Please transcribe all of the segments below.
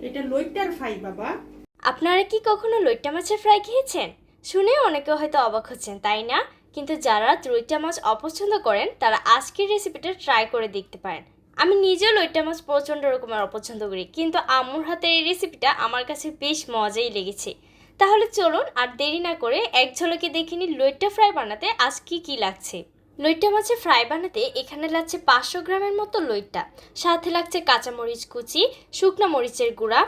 এটা লইট্টার ফ্রাই বাবা। আপনারা কি কখনো লইট্টা মাছের ফ্রাই খেয়েছেন? শুনে অনেকে হয়তো অবাক হচ্ছেন, তাই না? কিন্তু যারা লইট্টা মাছ অপছন্দ করেন তারা আজকের রেসিপিটা ট্রাই করে দেখতে পারেন। আমি নিজেও লইট্টা মাছ প্রচণ্ড রকমের অপছন্দ করি, কিন্তু আম্মুর হাতের এই রেসিপিটা আমার কাছে বেশ মজাই লেগেছে। তাহলে চলুন আর দেরি না করে এক ঝলকে দেখে নিই লইট্টা ফ্রাই বানাতে আজ কি লাগছে। লইট্টা মাছের ফ্রাই বানাতে এখানে লাগছে 500 গ্রামের মতো লইট্টা, সাথে লাগছে কাঁচামরিচ কুচি, শুকনো মরিচের গুঁড়া,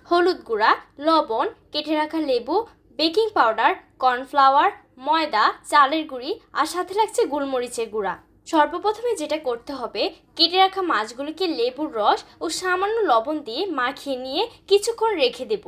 হলুদ গুঁড়া, লবণ, কেটে রাখা লেবু, বেকিং পাউডার, কর্নফ্লাওয়ার, ময়দা, চালের গুঁড়ি আর সাথে লাগছে গোলমরিচের গুঁড়া। সর্বপ্রথমে যেটা করতে হবে, কেটে রাখা মাছগুলোকে লেবুর রস ও সামান্য লবণ দিয়ে মাখিয়ে নিয়ে কিছুক্ষণ রেখে দেব।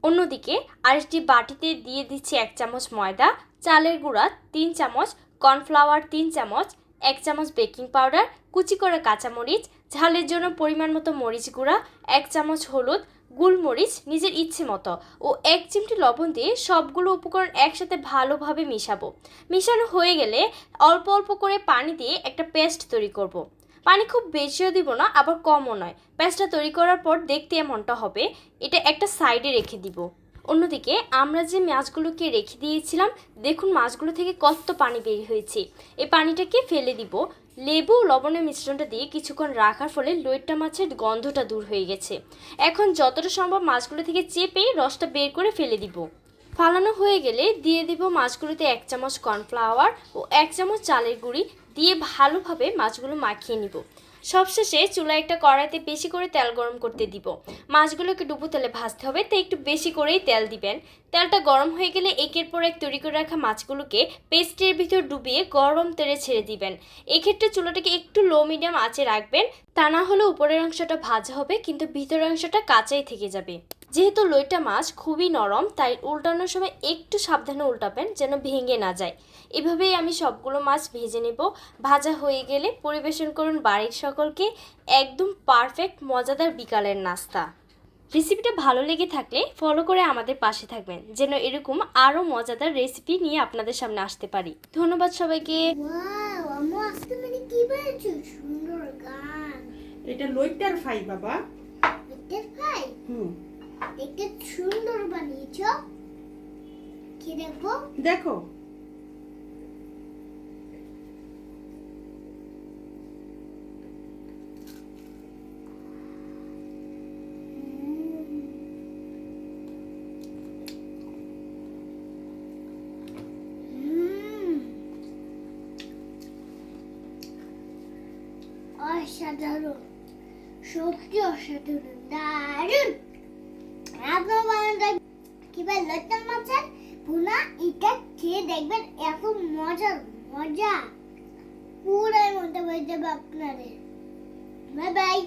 অন্যদিকে আরেকটি বাটিতে দিয়ে দিচ্ছি 1 চামচ ময়দা, চালের গুঁড়া 3 চামচ, কর্নফ্লাওয়ার 3 চামচ, 1 চামচ বেকিং পাউডার, কুচি করা কাঁচামরিচ, ঝালের জন্য পরিমাণ মতো মরিচ গুঁড়া, 1 চামচ হলুদ, গোলমরিচ নিজের ইচ্ছে মতো ও 1 চিমটি লবণ দিয়ে সবগুলো উপকরণ একসাথে ভালোভাবে মিশাবো। মিশানো হয়ে গেলে অল্প অল্প করে পানি দিয়ে একটা পেস্ট তৈরি করব। পানি খুব বেশিও দিব না, আবার কমও নয়। পেস্টটা তৈরি করার পর দেখতে এমনটা হবে। এটা একটা সাইডে রেখে দিব। অন্যদিকে আমরা যে মাছগুলোকে রেখে দিয়েছিলাম, দেখুন মাছগুলো থেকে কত পানি বের হয়েছে। এই পানিটাকে ফেলে দিব। লেবু লবণের মিশ্রণটা দিয়ে কিছুক্ষণ রাখার ফলে লইট্টা মাছের গন্ধটা দূর হয়ে গেছে। এখন যতটা সম্ভব মাছগুলো থেকে চেপে রসটা বের করে ফেলে দিব। ফালানো হয়ে গেলে দিয়ে দিব মাছগুলোতে 1 চামচ কর্নফ্লাওয়ার ও 1 চামচ চালের গুঁড়ি দিয়ে ভালোভাবে মাছগুলো মাখিয়ে নিব। সবশেষে চুলায় একটা কড়াইতে বেশি করে তেল গরম করতে দিব। মাছগুলোকে ডুবো তেলে ভাজতে হবে, তাই একটু বেশি করেই তেল দিবেন। তেলটা গরম হয়ে গেলে একের পর এক তৈরি করে রাখা মাছগুলোকে পেস্টের ভিতর ডুবিয়ে গরম তেলে ছেড়ে দিবেন। এক্ষেত্রে চুলাটাকে একটু লো মিডিয়াম আঁচে রাখবেন, তা না হলে উপরের অংশটা ভাজা হবে কিন্তু ভিতরের অংশটা কাঁচাই থেকে যাবে। যেহেতু লইট্টা মাছ খুবই নরম, তাই উল্টানোর সময় একটু সাবধানে উল্টাবেন যেন ভেঙে না যায়। এভাবেই আমি সবগুলো মাছ ভেজে নেব। ভাজা হয়ে গেলে পরিবেশন করুন বাড়ির সকলকে। একদম পারফেক্ট মজাদার বিকালের নাস্তা। রেসিপিটা ভালো লেগে থাকলে ফলো করে আমাদের পাশে থাকবেন, যেন এরকম আরও মজাদার রেসিপি নিয়ে আপনাদের সামনে আসতে পারি। ধন্যবাদ সবাইকে। ওয়াও, আম্মু আজকে মানে কি বলেছো? সুন্দর গান। এটা লইট্টার ফ্রাই বাবা। দেখতে পাই? দেখতে সুন্দর বানিয়েছো। কি দেখবো? দেখো। অসাধারণ, সত্যি অসাধারণ, দারুণ। আপনার বানানটা কিভাবে লইট্টা মাছের ভুনা, এটা খেয়ে দেখবেন এত মজার মজা পুরাই মনটা হয়ে যাবে আপনাদের। Bye bye.